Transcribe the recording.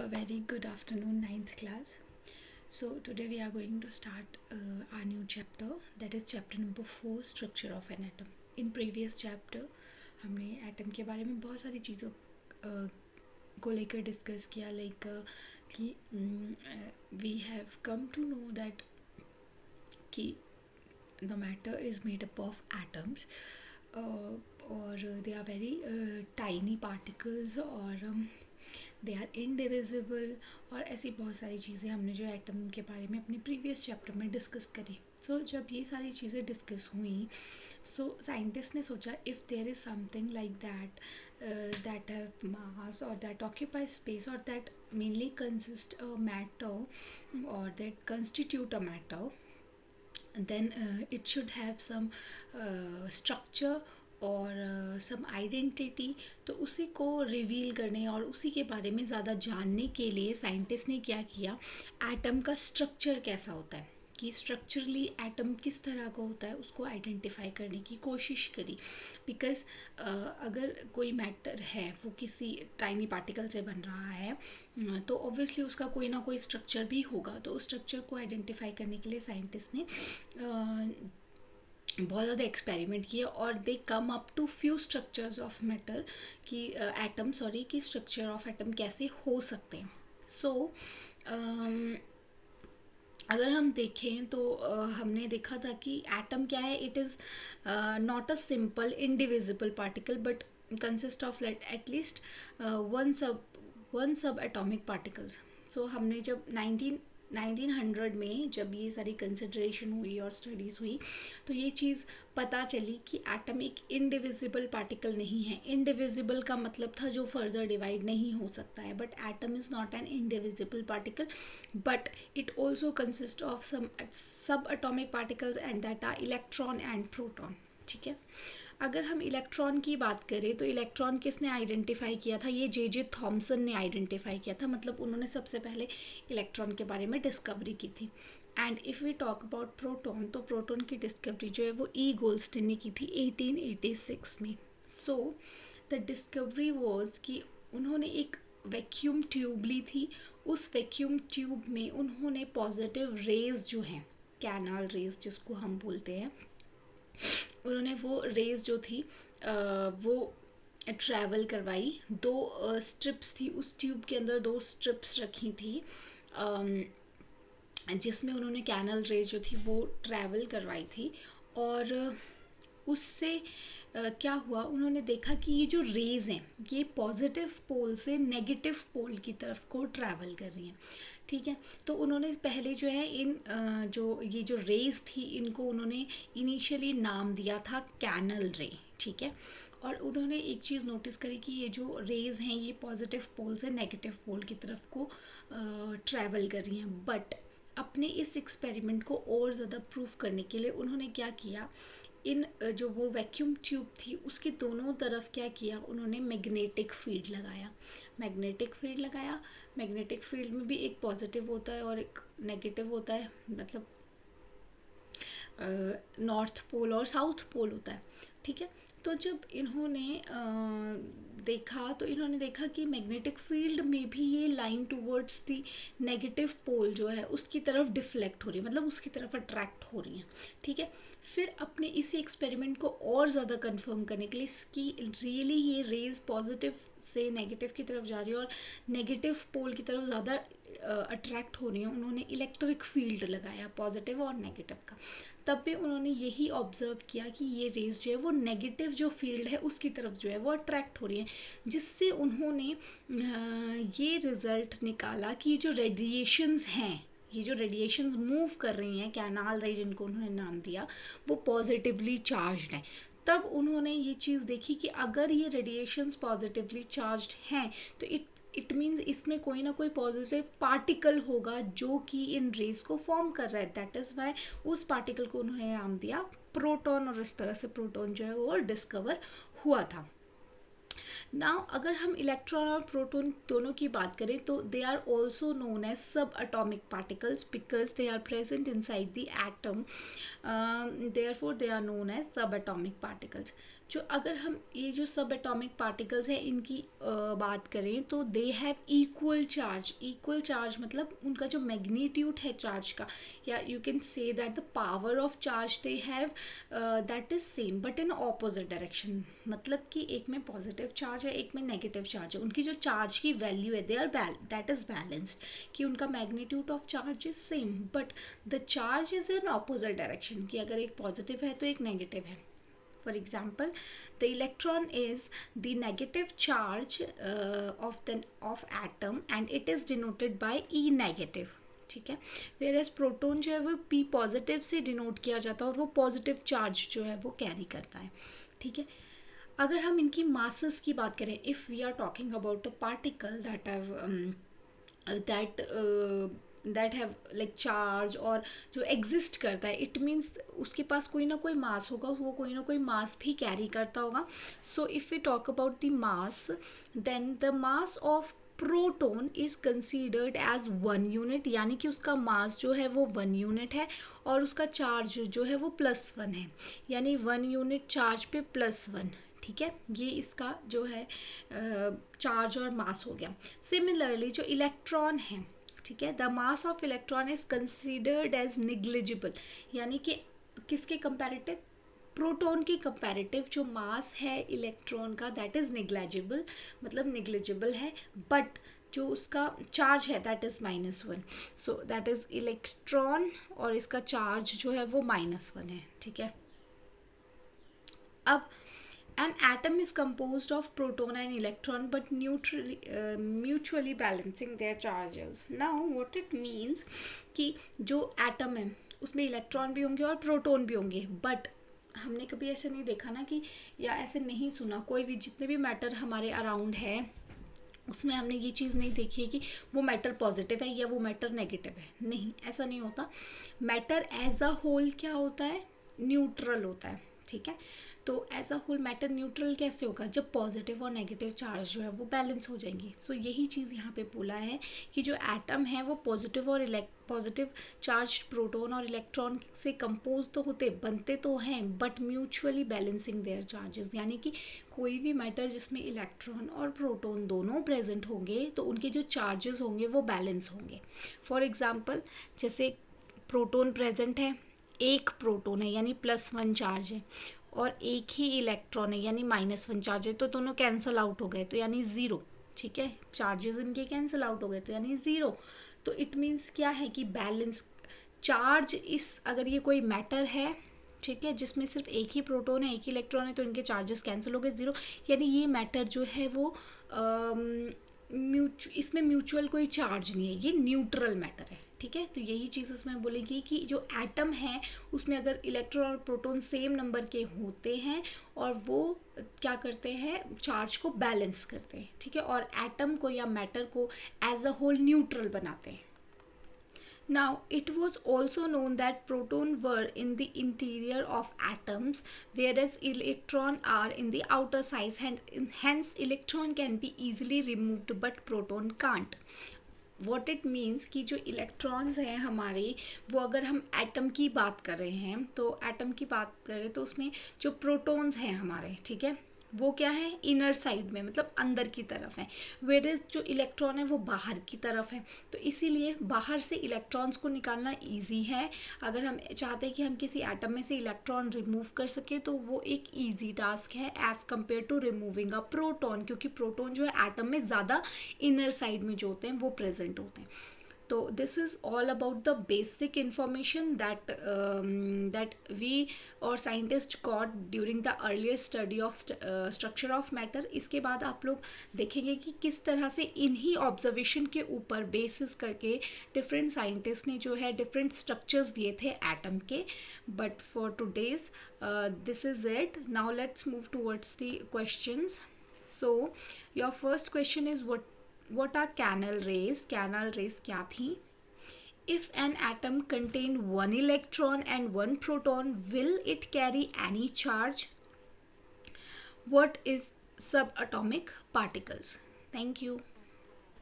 very good afternoon, ninth class. So, today we are going to start our new chapter, that is chapter number 4, structure of an atom. In previous chapter, हमने atom के बारे में बहुत सारी चीज़ों को लेकर डिस्कस किया, लाइक कि we have come to know that कि the matter is made up of atoms, or they are very tiny particles, or they are indivisible, और ऐसी बहुत सारी चीज़ें हमने जो एटम के बारे में अपने प्रीवियस चैप्टर में डिस्कस करी. सो जब ये सारी चीज़ें डिस्कस हुई, सो साइंटिस्ट ने सोचा if there is something like that that have mass or that occupy space or that mainly consist a matter or that constitute a matter, then it should have some structure और सम identity. तो उसी को reveal करने और उसी के बारे में ज़्यादा जानने के लिए साइंटिस्ट ने क्या किया, एटम का स्ट्रक्चर कैसा होता है, कि स्ट्रक्चरली एटम किस तरह का होता है, उसको आइडेंटिफाई करने की कोशिश करी. बिकॉज अगर कोई मैटर है वो किसी टाइनी पार्टिकल से बन रहा है, तो ऑब्वियसली उसका कोई ना कोई स्ट्रक्चर भी होगा. तो उस स्ट्रक्चर को आइडेंटिफाई करने के लिए साइंटिस्ट ने बहुत ज़्यादा एक्सपेरिमेंट किए और they came up to few structures of matter, कि एटम सॉरी कि स्ट्रक्चर ऑफ एटम कैसे हो सकते हैं. सो अगर हम देखें तो हमने देखा था कि एटम क्या है. It is not a simple indivisible particle but consist of at least one सब एटॉमिक पार्टिकल्स. सो हमने जब 1900 में जब ये सारी कंसिडरेशन हुई और स्टडीज़ हुई, तो ये चीज़ पता चली कि एटम एक इनडिविजिबल पार्टिकल नहीं है. इनडिविजिबल का मतलब था जो फर्दर डिवाइड नहीं हो सकता है, but atom is not an indivisible particle, but it also consists of some subatomic particles and that are electron and proton. ठीक है. अगर हम इलेक्ट्रॉन की बात करें तो इलेक्ट्रॉन किसने आइडेंटिफाई किया था, ये जे थॉमसन ने आइडेंटिफाई किया था. मतलब उन्होंने सबसे पहले इलेक्ट्रॉन के बारे में डिस्कवरी की थी. And if we talk about proton, तो प्रोटॉन की डिस्कवरी जो है वो ई गोल्डस्टिन ने की थी 1886 में. सो द डिस्कवरी वॉज कि उन्होंने एक वैक्यूम ट्यूब ली थी. उस वैक्यूम ट्यूब में उन्होंने पॉजिटिव रेज जो हैं, कैनाल रेज जिसको हम बोलते हैं, उन्होंने वो रेज जो थी वो ट्रैवल करवाई. दो स्ट्रिप्स थी उस ट्यूब के अंदर, दो स्ट्रिप्स रखी थी जिसमें उन्होंने कैनल रेज जो थी वो ट्रैवल करवाई थी. और उससे क्या हुआ, उन्होंने देखा कि ये जो रेज हैं ये पॉजिटिव पोल से नेगेटिव पोल की तरफ को ट्रैवल कर रही हैं. ठीक है. तो उन्होंने पहले जो है इन जो ये जो रेज थी इनको उन्होंने इनिशियली नाम दिया था कैनल रे. ठीक है. और उन्होंने एक चीज़ नोटिस करी कि ये जो रेज हैं ये पॉजिटिव पोल से नेगेटिव पोल की तरफ को ट्रैवल कर रही हैं. बट अपने इस एक्सपेरिमेंट को और ज़्यादा प्रूफ करने के लिए उन्होंने क्या किया, इन जो वो वैक्यूम ट्यूब थी उसके दोनों तरफ क्या किया, उन्होंने मैग्नेटिक फील्ड लगाया. मैग्नेटिक फील्ड लगाया. मैग्नेटिक फील्ड में भी एक पॉजिटिव होता है और एक नेगेटिव होता है, मतलब नॉर्थ पोल और साउथ पोल होता है. ठीक है. तो जब इन्होंने देखा तो इन्होंने देखा कि मैग्नेटिक फील्ड में भी ये line towards the negative pole जो है उसकी तरफ डिफ्लेक्ट हो रही है, मतलब उसकी तरफ अट्रैक्ट हो रही है. ठीक है. फिर अपने इसी एक्सपेरिमेंट को और ज़्यादा कंफर्म करने के लिए कि रियली ये रेज पॉजिटिव से नेगेटिव की तरफ जा रही है और नेगेटिव पोल की तरफ ज़्यादा अट्रैक्ट हो रही है, उन्होंने इलेक्ट्रिक फील्ड लगाया पॉजिटिव और नेगेटिव का. तब भी उन्होंने यही ऑब्जर्व किया कि ये रेज जो है वो नेगेटिव जो फील्ड है उसकी तरफ जो है वो अट्रैक्ट हो रही है, जिससे उन्होंने ये रिजल्ट निकाला कि जो रेडिएशंस हैं, ये जो रेडिएशंस मूव कर रही हैं कैनाल रे जिनको उन्होंने नाम दिया, वो पॉजिटिवली चार्ज्ड हैं. तब उन्होंने ये चीज़ देखी कि अगर ये रेडिएशंस पॉजिटिवली चार्ज्ड हैं तो इट मीन्स इसमें कोई ना कोई पॉजिटिव पार्टिकल होगा जो कि इन रेज को फॉर्म कर रहा है. दैट इज़ वाई उस पार्टिकल को उन्होंने नाम दिया प्रोटॉन, और इस तरह से प्रोटॉन जो है वो डिस्कवर हुआ था. नाउ अगर हम इलेक्ट्रॉन और प्रोटॉन दोनों की बात करें तो they are also known as sub atomic particles because they are present inside the atom. Therefore they are known as subatomic particles. जो अगर हम ये जो सब एटॉमिक पार्टिकल्स हैं इनकी बात करें तो दे हैव इक्वल चार्ज मतलब उनका जो मैग्नीट्यूड है चार्ज का, या you can say that the power of charge they have that is same but in opposite direction. मतलब कि एक में पॉजिटिव चार्ज है एक में नेगेटिव चार्ज है, उनकी जो चार्ज की वैल्यू है they are that is balanced, कि उनका magnitude of charge is same but the charge is in opposite direction, कि अगर एक पॉजिटिव है तो एक नेगेटिव है। For example, the electron is the negative charge of atom and it is denoted by E negative, ठीक है। whereas proton जो है वो P पॉजिटिव से डिनोट किया जाता है और वो पॉजिटिव चार्ज जो है वो कैरी करता है, ठीक है। अगर हम इनकी मासेस की बात करें, if we are talking about a particle that have like charge और जो एग्जिस्ट करता है, इट मीन्स उसके पास कोई ना कोई मास होगा, वो कोई ना कोई मास भी कैरी करता होगा। So if we talk about the mass, then the mass of proton is considered as 1 unit, यानी कि उसका मास जो है वो 1 यूनिट है और उसका चार्ज जो है वो +1 है, यानी 1 यूनिट चार्ज पे +1, ठीक है। ये इसका जो है चार्ज और मास हो गया। सिमिलरली जो इलेक्ट्रॉन है, ठीक है, the mass of electron is considered as negligible, यानी कि किसके कंपैरेटिव, प्रोटॉन के कंपैरेटिव जो मास है इलेक्ट्रॉन का दैट इज निग्लिजिबल, मतलब निग्लिजिबल है, बट जो उसका चार्ज है that is -1, so that is electron और इसका चार्ज जो है वो -1 है, ठीक है। अब an atom is composed of proton and electron but mutually balancing their charges. Now what it means कि जो atom है उसमें इलेक्ट्रॉन भी होंगे और प्रोटॉन भी होंगे, बट हमने कभी ऐसे नहीं देखा ना कि, या ऐसे नहीं सुना, कोई भी जितने भी मैटर हमारे अराउंड है उसमें हमने ये चीज़ नहीं देखी है कि वो मैटर पॉजिटिव है या वो मैटर नेगेटिव है, नहीं, ऐसा नहीं होता। मैटर एज अ होल क्या होता है, न्यूट्रल होता है, ठीक है। तो as a whole matter neutral कैसे होगा, जब पॉजिटिव और नेगेटिव चार्ज जो है वो बैलेंस हो जाएंगे। सो यही चीज़ यहाँ पे बोला है कि जो एटम है वो पॉजिटिव चार्ज प्रोटॉन और इलेक्ट्रॉन से कंपोज तो होते, बनते तो हैं, but mutually balancing their charges, यानी कि कोई भी मैटर जिसमें इलेक्ट्रॉन और प्रोटॉन दोनों प्रेजेंट होंगे तो उनके जो चार्जेस होंगे वो बैलेंस होंगे। फॉर एग्जाम्पल, जैसे प्रोटॉन प्रेजेंट है, एक प्रोटॉन है यानी +1 चार्ज है और एक ही इलेक्ट्रॉन है यानी -1 चार्ज है, तो दोनों कैंसल आउट हो गए तो यानी 0, ठीक है। चार्जेस इनके कैंसल आउट हो गए तो यानी 0। तो इट मीन्स क्या है कि बैलेंस चार्ज इस, अगर ये कोई मैटर है, ठीक है, जिसमें सिर्फ एक ही प्रोटॉन है एक ही इलेक्ट्रॉन है, तो इनके चार्जेस कैंसिल हो गए 0, यानी ये मैटर जो है वो इसमें म्यूचुअल कोई चार्ज नहीं है, ये न्यूट्रल मैटर है, ठीक है। तो यही चीज़ इसमें बोलेगी कि जो एटम है उसमें अगर इलेक्ट्रॉन और प्रोटॉन सेम नंबर के होते हैं और वो क्या करते हैं, चार्ज को बैलेंस करते हैं, ठीक है, और एटम को या मैटर को एज अ होल न्यूट्रल बनाते हैं। Now, it was also known that protons were in the interior of atoms, whereas electrons are in the outer sides, and hence electron can be easily removed, but proton can't. What it means कि जो electrons हैं हमारे, वो अगर हम atom की बात कर रहे हैं तो एटम की बात करें तो उसमें जो प्रोटॉन्स हैं हमारे, ठीक है, वो क्या है, इनर साइड में, मतलब अंदर की तरफ है, वेरेज जो इलेक्ट्रॉन है वो बाहर की तरफ है। तो इसीलिए बाहर से इलेक्ट्रॉन्स को निकालना इजी है। अगर हम चाहते हैं कि हम किसी एटम में से इलेक्ट्रॉन रिमूव कर सके तो वो एक इजी टास्क है as compare to removing a proton, क्योंकि प्रोटॉन जो है एटम में ज़्यादा इनर साइड में जो होते हैं वो प्रेजेंट होते हैं। So this is all about the basic information that we or scientists got during the earlier study of structure of matter. इसके बाद आप लोग देखेंगे कि किस तरह से इन्हीं ऑब्जर्वेशन के ऊपर बेसिस करके डिफरेंट साइंटिस्ट ने जो है डिफरेंट स्ट्रक्चर्स दिए थे एटम के। But for today's this is it. Now let's move towards the questions. So your first question is what are canal rays? Canal rays क्या थी? If an atom contain one electron and one proton, will it carry any charge? What is subatomic particles? Thank you.